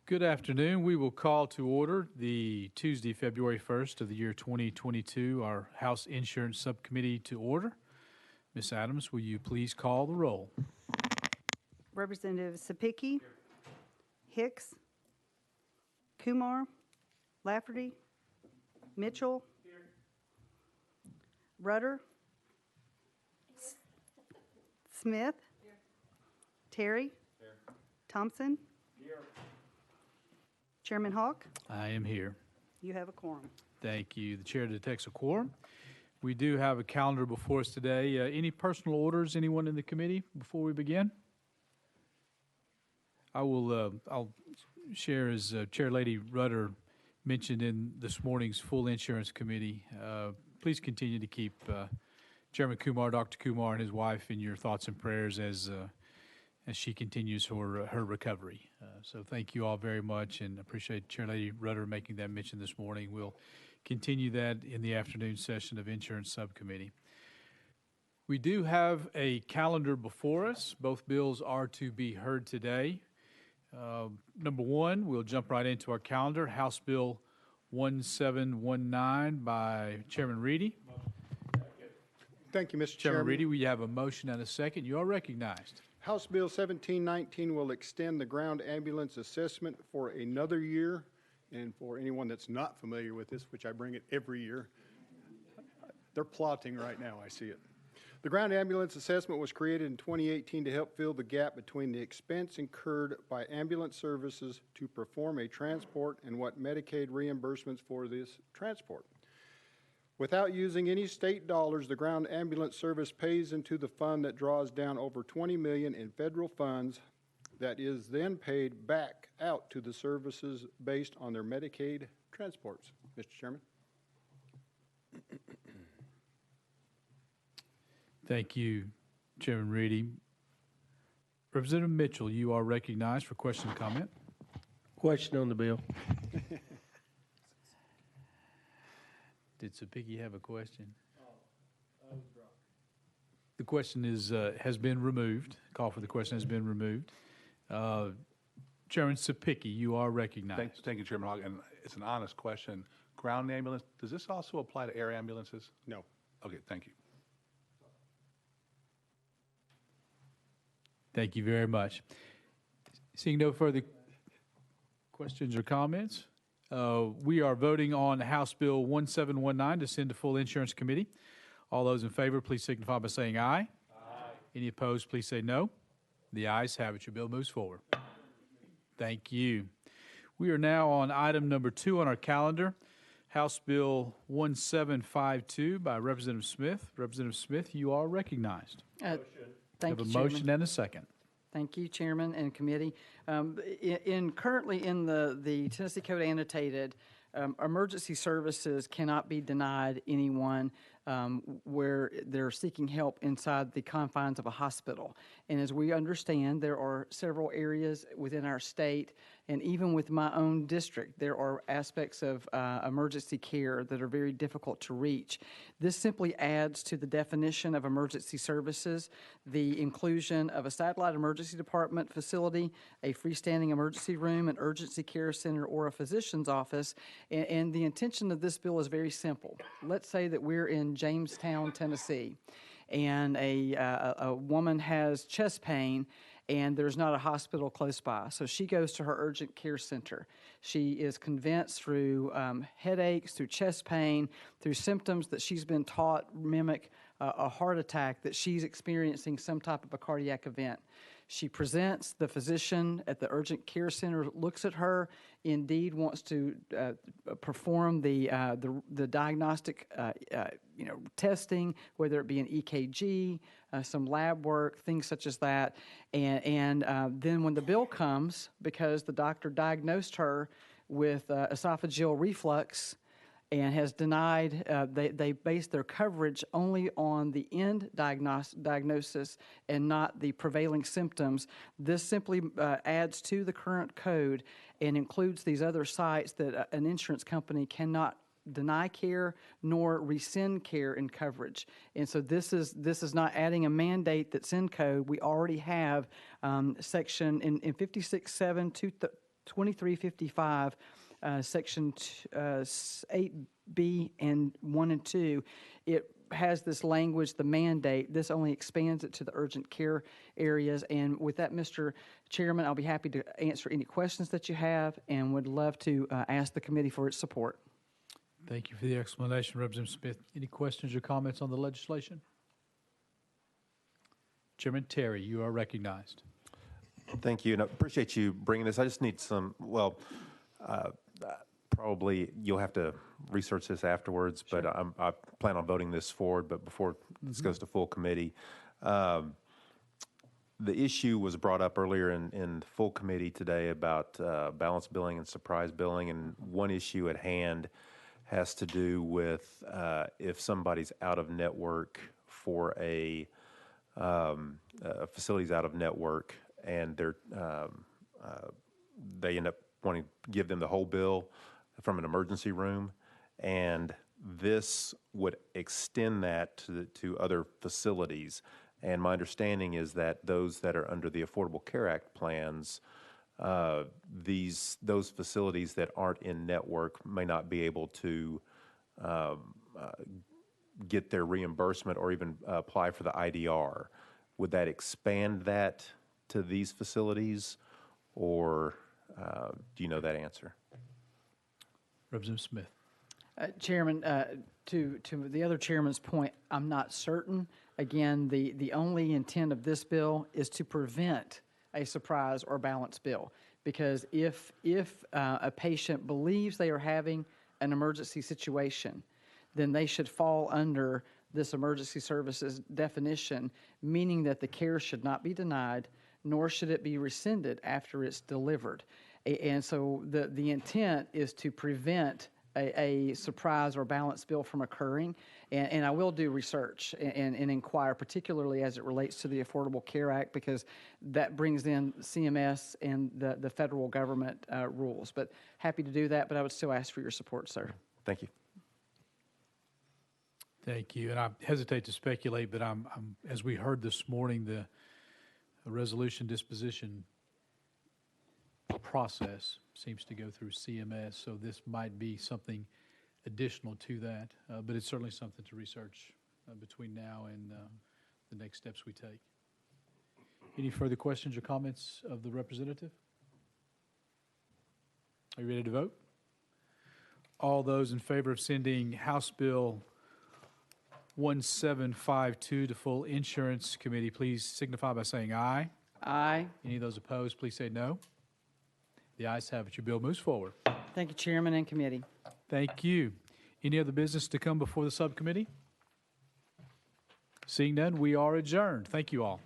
Good afternoon. We will call to order the Tuesday, February 1st of the year 2022, our House Insurance Subcommittee to order. Ms. Adams, will you please call the roll? Representative Sapicki, Hicks, Kumar, Lafferty, Mitchell, Rudder, Smith, Terry, Thompson, Chairman Hawk, I am here. you have a quorum. Thank you. The chair detects a quorum. We do have a calendar before us today. Any personal orders, anyone in the committee before we begin? I'll share as Chair Lady Rudder mentioned in this morning's full insurance committee. Please continue to keep Chairman Kumar, Dr. Kumar, and his wife in your thoughts and prayers as she continues her recovery. So thank you all very much, and appreciate Chair Lady Rudder making that mention this morning. We'll continue that in the afternoon session of Insurance Subcommittee. We do have a calendar before us. Both bills are to be heard today. Number one, we'll jump right into our calendar. House Bill 1719 by Chairman Reedy. Thank you, Mr. Chairman Chairman. Reedy, we have a motion and a second. You are recognized. House Bill 1719 will extend the ground ambulance assessment for another year. And for anyone that's not familiar with this, which I bring it every year, they're plotting right now, I see it. The ground ambulance assessment was created in 2018 to help fill the gap between the expense incurred by ambulance services to perform a transport and what Medicaid reimbursements for this transport. Without using any state dollars, the ground ambulance service pays into the fund that draws down over $20 million in federal funds that is then paid back out to the services based on their Medicaid transports. Mr. Chairman. Thank you, Chairman Reedy. Representative Mitchell, you are recognized for question and comment. Question on the bill. Did Sapicki have a question? The question has been removed. Call for the question has been removed. Chairman Sapicki, you are recognized. Thank you, Chairman Hogg. And it's an honest question. Ground ambulance, does this also apply to air ambulances? No. Okay, thank you. Thank you very much. Seeing no further questions or comments, we are voting on House Bill 1719 to send to full insurance committee. All those in favor, please signify by saying aye. Aye. Any opposed, please say no. The ayes have it. Your bill moves forward. Thank you. We are now on item number 2 on our calendar, House Bill 1752 by Representative Smith. Representative Smith, you are recognized. Thank We you, have a Chairman. motion and a second. Thank you, Chairman and Committee. Currently in the Tennessee Code Annotated, emergency services cannot be denied anyone where they're seeking help inside the confines of a hospital. And as we understand, there are several areas within our state, and even with my own district, there are aspects of emergency care that are very difficult to reach. This simply adds to the definition of emergency services, the inclusion of a satellite emergency department facility, a freestanding emergency room, an urgency care center, or a physician's office. And the intention of this bill is very simple. Let's say that we're in Jamestown, Tennessee, and a woman has chest pain, and there's not a hospital close by. So she goes to her urgent care center. She is convinced through headaches, through chest pain, through symptoms that she's been taught mimic a heart attack, that she's experiencing some type of a cardiac event. She presents, the physician at the urgent care center looks at her, indeed wants to perform the diagnostic testing, whether it be an EKG, some lab work, things such as that. And then when the bill comes, because the doctor diagnosed her with esophageal reflux and has denied, they base their coverage only on the end diagnosis and not the prevailing symptoms. This simply adds to the current code and includes these other sites that an insurance company cannot deny care nor rescind care in coverage. And so this is not adding a mandate that's in code. We already have section in 56.7 2355, Section 8B and 1 and 2, it has this language, the mandate. This only expands it to the urgent care areas. And with that, Mr. Chairman, I'll be happy to answer any questions that you have and would love to ask the committee for its support. Thank you for the explanation, Representative Smith. Any questions or comments on the legislation? Chairman Terry, you are recognized. Thank you, and I appreciate you bringing this. I just need some, probably you'll have to research this afterwards, but I plan on voting this forward, but before this goes to full committee. The issue was brought up earlier in full committee today about balance billing and surprise billing, and one issue at hand has to do with if somebody's out of network for a facility's out of network and they end up wanting to give them the whole bill from an emergency room, and this would extend that to other facilities. And my understanding is that those that are under the Affordable Care Act plans, those facilities that aren't in network may not be able to get their reimbursement or even apply for the IDR. Would that expand that to these facilities, or do you know that answer? Representative Smith. Chairman, to the other chairman's point, I'm not certain. Again, the only intent of this bill is to prevent a surprise or balance bill, because if a patient believes they are having an emergency situation, then they should fall under this emergency services definition, meaning that the care should not be denied, nor should it be rescinded after it's delivered. And so the intent is to prevent a surprise or balance bill from occurring. And I will do research and inquire, particularly as it relates to the Affordable Care Act, because that brings in CMS and the federal government rules. But happy to do that, but I would still ask for your support, sir. Thank you. Thank you. And I hesitate to speculate, but as we heard this morning, the resolution disposition process seems to go through CMS, so this might be something additional to that, but it's certainly something to research between now and the next steps we take. Any further questions or comments of the representative? Are you ready to vote? All those in favor of sending House Bill 1752 to full insurance committee, please signify by saying aye. Aye. Any of those opposed, please say no. The ayes have it. Your bill moves forward. Thank you, Chairman and committee. Thank you. Any other business to come before the subcommittee? Seeing none, we are adjourned. Thank you all.